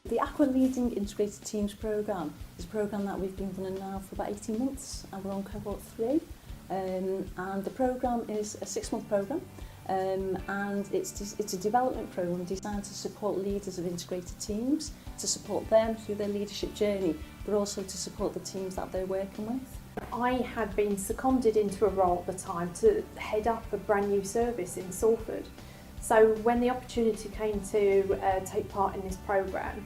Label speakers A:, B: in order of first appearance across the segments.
A: The Aqua Leading Integrated Teams programme is a programme that we've been running now for about 18 months and we're on cohort 3. And the programme is a 6-month programme and it's a development programme designed to support leaders of integrated teams, to support them through their leadership journey, but also to support the teams that they're working with.
B: I had been seconded into a role at the time to head up a brand new service in Salford. So when the opportunity came to take part in this programme,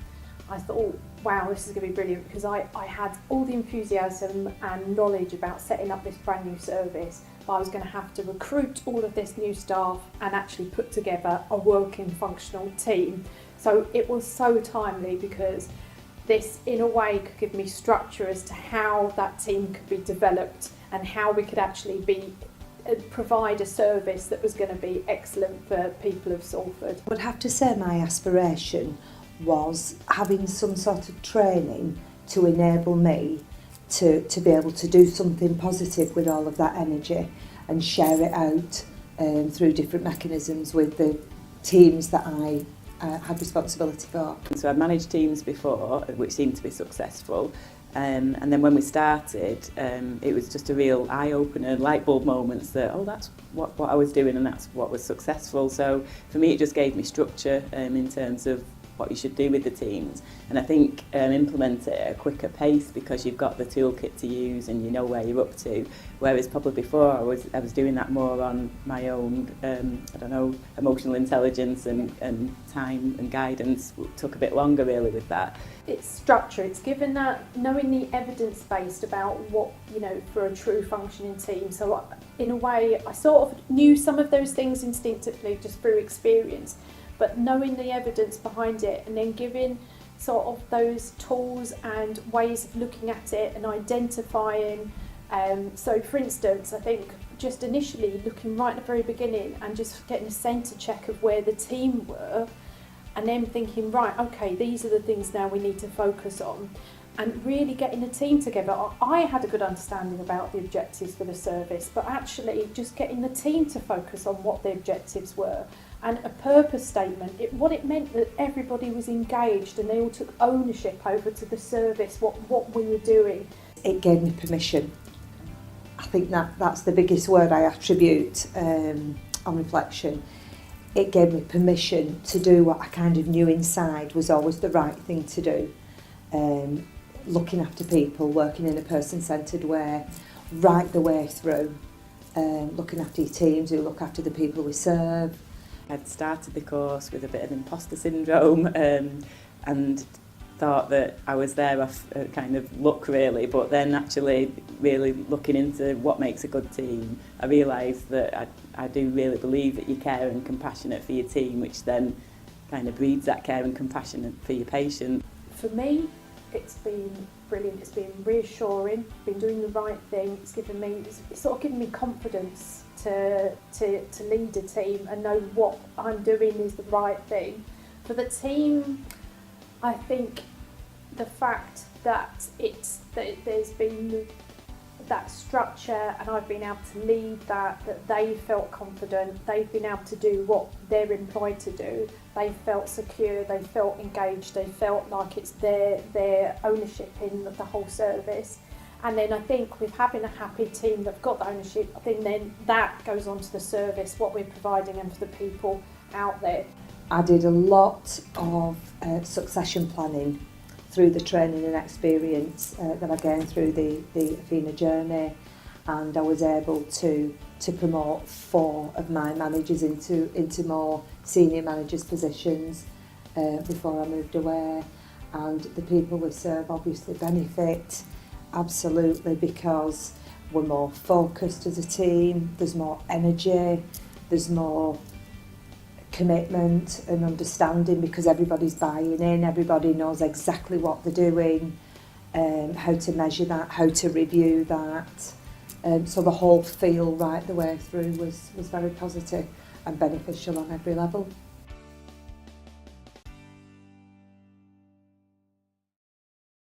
B: I thought, wow, this is going to be brilliant, because I had all the enthusiasm and knowledge about setting up this brand new service, but I was going to have to recruit all of this new staff and actually put together a working functional team. So it was so timely, because this in a way could give me structure as to how that team could be developed and how we could actually provide a service that was going to be excellent for people of Salford.
C: I would have to say my aspiration was having some sort of training to enable me to be able to do something positive with all of that energy and share it out through different mechanisms with the teams that I had responsibility for.
D: So I've managed teams before which seemed to be successful, and then when we started it was just a real eye-opener, light bulb moments that, oh, that's what I was doing and that's what was successful. So for me it just gave me structure in terms of what you should do with the teams, and I think implement it at a quicker pace because you've got the toolkit to use and you know where you're up to, whereas probably before I was doing that more on my own. I don't know, emotional intelligence and time and guidance took a bit longer really with that.
B: It's structure, it's given that knowing the evidence based about what, you know, for a true functioning team. So in a way I sort of knew some of those things instinctively just through experience, but knowing the evidence behind it and then giving sort of those tools and ways of looking at it and identifying. So for instance, I think just initially looking right at the very beginning and just getting a centre check of where the team were, and then thinking, right, okay, these are the things now we need to focus on, and really getting the team together. I had a good understanding about the objectives for the service, but actually just getting the team to focus on what the objectives were, and a purpose statement, what it meant that everybody was engaged and they all took ownership over to the service, what we were doing.
C: It gave me permission. I think that's the biggest word I attribute on reflection. It gave me permission to do what I kind of knew inside was always the right thing to do. Looking after people, working in a person-centred way, right the way through, looking after your teams, who look after the people we serve.
D: I'd started the course with a bit of imposter syndrome and thought that I was there off kind of luck really, but then actually really looking into what makes a good team, I realised that I do really believe that you're care and compassionate for your team, which then kind of breeds that care and compassion for your patient.
B: For me, it's been brilliant, it's been reassuring, been doing the right thing, it's sort of given me confidence to lead a team and know what I'm doing is the right thing. For the team, I think the fact that there's been that structure and I've been able to lead that they felt confident, they've been able to do what they're employed to do, they felt secure, they felt engaged, they felt like it's their ownership in the whole service. And then I think with having a happy team that's got the ownership, I think then that goes on to the service, what we're providing and for the people out there.
C: I did a lot of succession planning through the training and experience that I gained through the Athena journey, and I was able to promote 4 of my managers into more senior managers positions before I moved away, and the people we serve obviously benefit absolutely because we're more focused as a team, there's more energy, there's more commitment and understanding because everybody's buying in, everybody knows exactly what they're doing, how to measure that, how to review that. So the whole feel right the way through was very positive and beneficial on every level.